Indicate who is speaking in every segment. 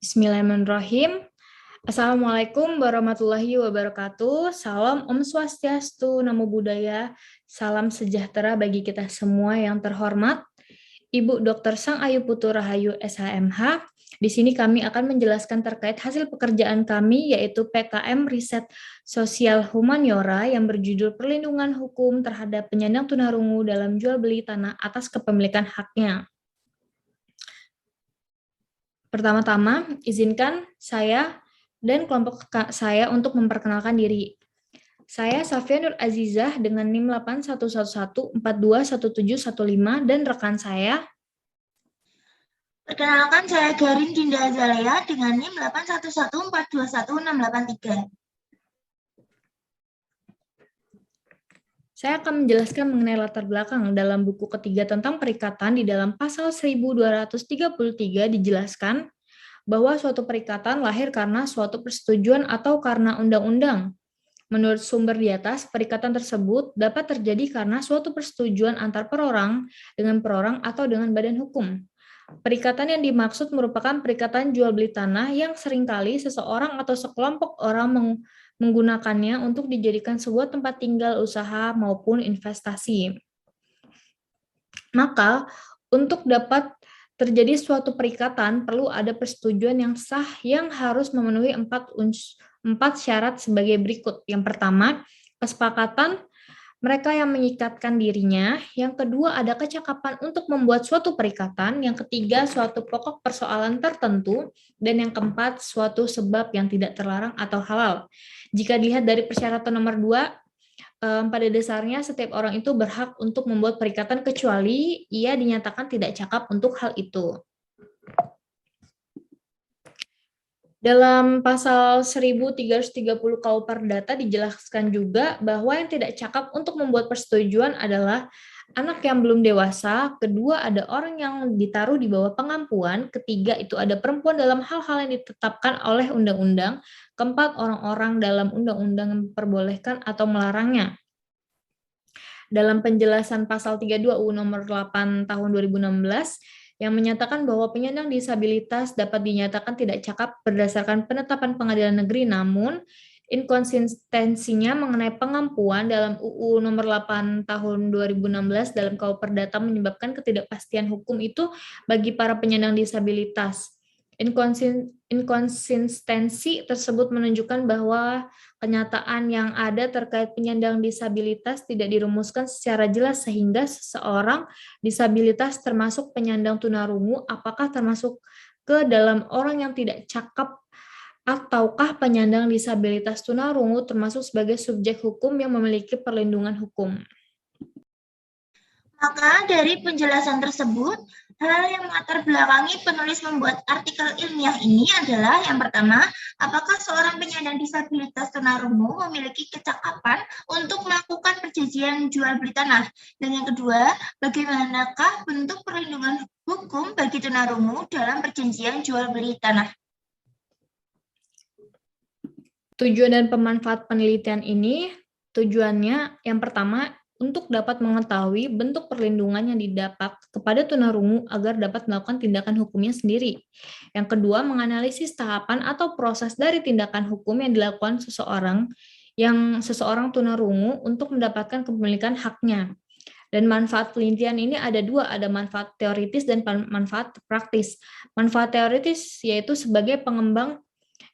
Speaker 1: Bismillahirrahmanirrahim. Assalamualaikum warahmatullahi wabarakatuh. Salam Om Swastiastu, Namo Buddhaya. Salam sejahtera bagi kita semua yang terhormat. Ibu Dr. Sang Ayu Putu Rahayu SHMH. Di sini kami akan menjelaskan terkait hasil pekerjaan kami, yaitu PKM Riset Sosial Humaniora yang berjudul Perlindungan Hukum Terhadap Penyandang Tunarungu dalam Jual Beli Tanah atas Kepemilikan Haknya. Pertama-tama, izinkan saya dan kelompok saya untuk memperkenalkan diri. Saya Safia Nur Azizah dengan NIM 8111421715 dan rekan saya.
Speaker 2: Perkenalkan, saya Garin Dinda Azalea dengan NIM 8114211683.
Speaker 1: Saya akan menjelaskan mengenai latar belakang dalam buku ketiga tentang perikatan. Di dalam pasal 1233 dijelaskan bahwa suatu perikatan lahir karena suatu persetujuan atau karena undang-undang. Menurut sumber di atas, perikatan tersebut dapat terjadi karena suatu persetujuan antar perorang dengan perorang atau dengan badan hukum. Perikatan yang dimaksud merupakan perikatan jual beli tanah yang seringkali seseorang atau sekelompok orang menggunakannya untuk dijadikan sebuah tempat tinggal, usaha, maupun investasi. Maka, untuk dapat terjadi suatu perikatan, perlu ada persetujuan yang sah yang harus memenuhi empat syarat sebagai berikut. Yang pertama, kesepakatan mereka yang mengikatkan dirinya. Yang kedua, ada kecakapan untuk membuat suatu perikatan. Yang ketiga, suatu pokok persoalan tertentu. Dan yang keempat, suatu sebab yang tidak terlarang atau halal. Jika dilihat dari persyaratan nomor 2, pada dasarnya setiap orang itu berhak untuk membuat perikatan kecuali ia dinyatakan tidak cakap untuk hal itu. Dalam pasal 1330 KUH Perdata dijelaskan juga bahwa yang tidak cakap untuk membuat persetujuan adalah anak yang belum dewasa, kedua ada orang yang ditaruh di bawah pengampuan, ketiga itu ada perempuan dalam hal-hal yang ditetapkan oleh undang-undang, keempat orang-orang dalam undang-undang yang memperbolehkan atau melarangnya. Dalam penjelasan pasal 32 UU nomor 8 tahun 2016, yang menyatakan bahwa penyandang disabilitas dapat dinyatakan tidak cakap berdasarkan penetapan pengadilan negeri, namun inkonsistensinya mengenai pengampuan dalam UU nomor 8 tahun 2016 dalam KUH Perdata menyebabkan ketidakpastian hukum itu bagi para penyandang disabilitas. Inkonsistensi tersebut menunjukkan bahwa kenyataan yang ada terkait penyandang disabilitas tidak dirumuskan secara jelas sehingga seseorang disabilitas termasuk penyandang tunarungu apakah termasuk ke dalam orang yang tidak cakap ataukah penyandang disabilitas tunarungu termasuk sebagai subjek hukum yang memiliki perlindungan hukum.
Speaker 2: Maka dari penjelasan tersebut, hal yang melatar belakangi penulis membuat artikel ilmiah ini adalah yang pertama, apakah seorang penyandang disabilitas tunarungu memiliki kecakapan untuk melakukan perjanjian jual beli tanah? Dan yang kedua, bagaimanakah bentuk perlindungan hukum bagi tunarungu dalam perjanjian jual beli tanah?
Speaker 1: Tujuan dan pemanfaat penelitian ini, tujuannya yang pertama, untuk dapat mengetahui bentuk perlindungan yang didapat kepada tunarungu agar dapat melakukan tindakan hukumnya sendiri. Yang kedua, menganalisis tahapan atau proses dari tindakan hukum yang dilakukan seseorang tunarungu untuk mendapatkan kepemilikan haknya. Dan manfaat penelitian ini ada dua, ada manfaat teoritis dan manfaat praktis. Manfaat teoritis yaitu sebagai pengembang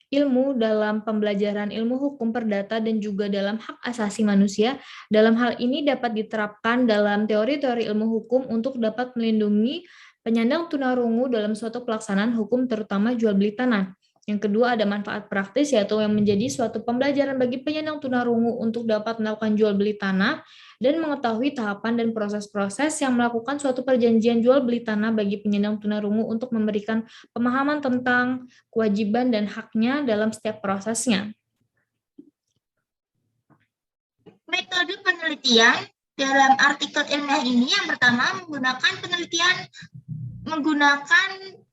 Speaker 1: ilmu dalam pembelajaran ilmu hukum perdata dan juga dalam hak asasi manusia. Dalam hal ini dapat diterapkan dalam teori-teori ilmu hukum untuk dapat melindungi penyandang tunarungu dalam suatu pelaksanaan hukum terutama jual beli tanah. Yang kedua ada manfaat praktis yaitu yang menjadi suatu pembelajaran bagi penyandang tunarungu untuk dapat melakukan jual beli tanah dan mengetahui tahapan dan proses-proses yang melakukan suatu perjanjian jual beli tanah bagi penyandang tunarungu untuk memberikan pemahaman tentang kewajiban dan haknya dalam setiap prosesnya.
Speaker 2: Metode penelitian dalam artikel ilmiah ini yang pertama menggunakan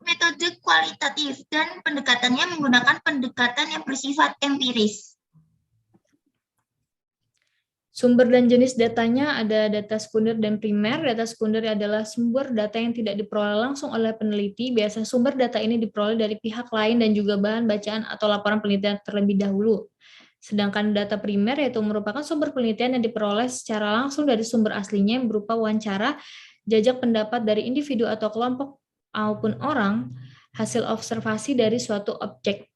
Speaker 2: metode kualitatif dan pendekatannya menggunakan pendekatan yang bersifat empiris.
Speaker 1: Sumber dan jenis datanya ada data sekunder dan primer. Data sekunder adalah sumber data yang tidak diperoleh langsung oleh peneliti. Biasanya sumber data ini diperoleh dari pihak lain dan juga bahan bacaan atau laporan penelitian terlebih dahulu. Sedangkan data primer yaitu merupakan sumber penelitian yang diperoleh secara langsung dari sumber aslinya yang berupa wawancara, jajak pendapat dari individu atau kelompok maupun orang, hasil observasi dari suatu objek.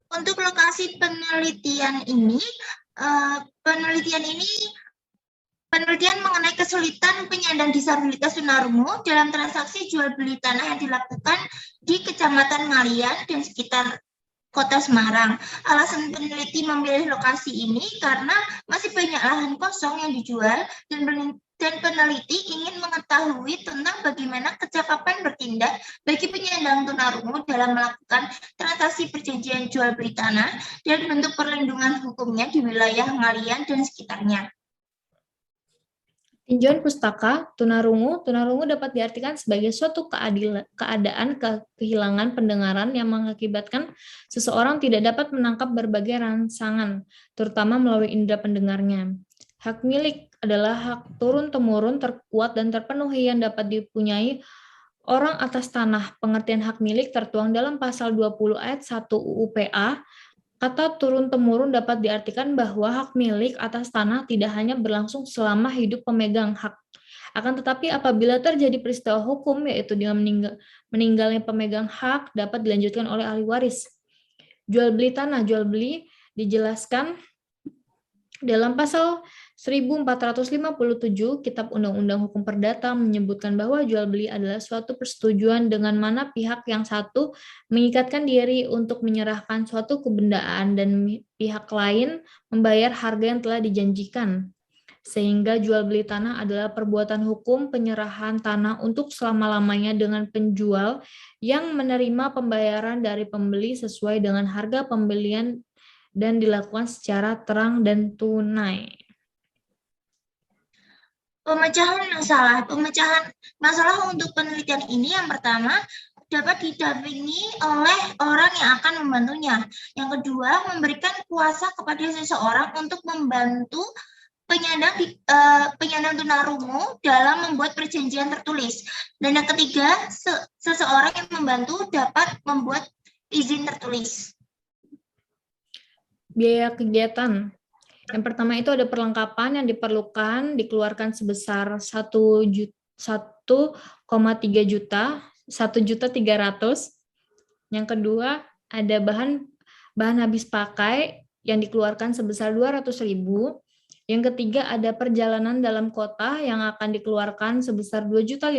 Speaker 2: Untuk lokasi penelitian mengenai kesulitan penyandang disabilitas tunarungu dalam transaksi jual beli tanah yang dilakukan di Kecamatan Ngalian dan sekitar Kota Semarang. Alasan peneliti memilih lokasi ini karena masih banyak lahan kosong yang dijual dan peneliti ingin mengetahui tentang bagaimana kecakapan bertindak bagi penyandang tunarungu dalam melakukan transaksi perjanjian jual beli tanah dan bentuk perlindungan hukumnya di wilayah Ngalian dan sekitarnya.
Speaker 1: Tinjauan pustaka, tunarungu dapat diartikan sebagai suatu keadaan kehilangan pendengaran yang mengakibatkan seseorang tidak dapat menangkap berbagai rangsangan, terutama melalui indera pendengarnya. Hak milik adalah hak turun-temurun terkuat dan terpenuhi yang dapat dipunyai orang atas tanah. Pengertian hak milik tertuang dalam pasal 20 ayat 1 UU PA. Kata turun-temurun dapat diartikan bahwa hak milik atas tanah tidak hanya berlangsung selama hidup pemegang hak. Akan tetapi apabila terjadi peristiwa hukum, yaitu dengan meninggalnya pemegang hak, dapat dilanjutkan oleh ahli waris. Jual beli tanah, jual beli dijelaskan dalam pasal 1457 Kitab Undang-Undang Hukum Perdata menyebutkan bahwa jual beli adalah suatu persetujuan dengan mana pihak yang satu mengikatkan diri untuk menyerahkan suatu kebendaan dan pihak lain membayar harga yang telah dijanjikan. Sehingga jual beli tanah adalah perbuatan hukum penyerahan tanah untuk selama-lamanya dengan penjual yang menerima pembayaran dari pembeli sesuai dengan harga pembelian dan dilakukan secara terang dan tunai.
Speaker 2: Pemecahan masalah untuk penelitian ini yang pertama dapat didampingi oleh orang yang akan membantunya. Yang kedua, memberikan kuasa kepada seseorang untuk membantu penyandang tunarungu dalam membuat perjanjian tertulis. Dan yang ketiga, seseorang yang membantu dapat membuat izin tertulis.
Speaker 1: Biaya kegiatan. Yang pertama itu ada perlengkapan yang diperlukan dikeluarkan sebesar 1,3 juta, 1.300.000. Yang kedua ada bahan habis pakai yang dikeluarkan sebesar 200.000. Yang ketiga ada perjalanan dalam kota yang akan dikeluarkan sebesar 2.500.000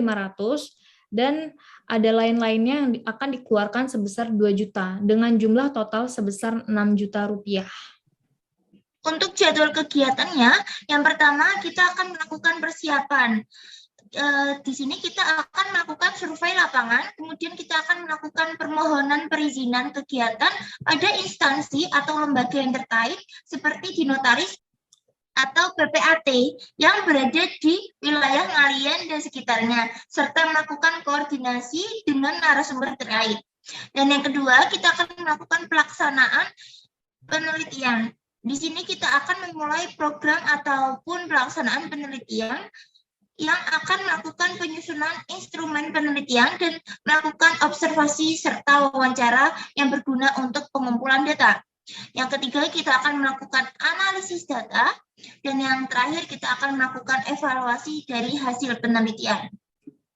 Speaker 1: dan ada lain-lainnya yang akan dikeluarkan sebesar 2 juta dengan jumlah total sebesar 6 juta rupiah.
Speaker 2: Untuk jadwal kegiatannya, yang pertama kita akan melakukan persiapan. Di sini kita akan melakukan survei lapangan, kemudian kita akan melakukan permohonan perizinan kegiatan pada instansi atau lembaga yang terkait seperti di notaris atau PPAT yang berada di wilayah Ngalian dan sekitarnya, serta melakukan koordinasi dengan narasumber terkait. Dan yang kedua, kita akan melakukan pelaksanaan penelitian. Di sini kita akan memulai program ataupun pelaksanaan penelitian yang akan melakukan penyusunan instrumen penelitian dan melakukan observasi serta wawancara yang berguna untuk pengumpulan data. Yang ketiga, kita akan melakukan analisis data. Dan yang terakhir, kita akan melakukan evaluasi dari hasil penelitian.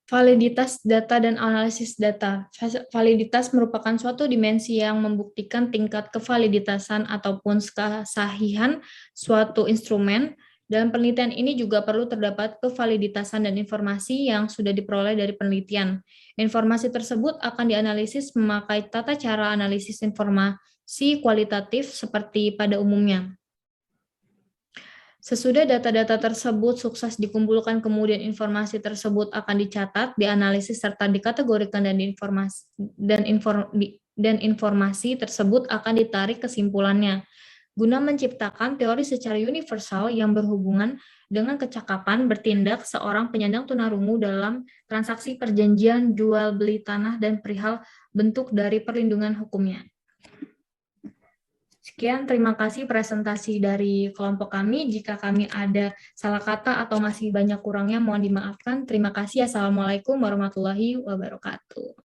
Speaker 1: Validitas data dan analisis data. Validitas merupakan suatu dimensi yang membuktikan tingkat kevaliditasan ataupun kesahihan suatu instrumen. Dalam penelitian ini juga perlu terdapat kevaliditasan dan informasi yang sudah diperoleh dari penelitian. Informasi tersebut akan dianalisis memakai tata cara analisis informasi kualitatif seperti pada umumnya. Sesudah data-data tersebut sukses dikumpulkan, kemudian informasi tersebut akan dicatat, dianalisis, serta dikategorikan dan informasi tersebut akan ditarik kesimpulannya, guna menciptakan teori secara universal yang berhubungan dengan kecakapan bertindak seorang penyandang tunarungu dalam transaksi perjanjian jual beli tanah dan perihal bentuk dari perlindungan hukumnya. Sekian, terima kasih presentasi dari kelompok kami. Jika kami ada salah kata atau masih banyak kurangnya, mohon dimaafkan. Terima kasih. Assalamualaikum warahmatullahi wabarakatuh.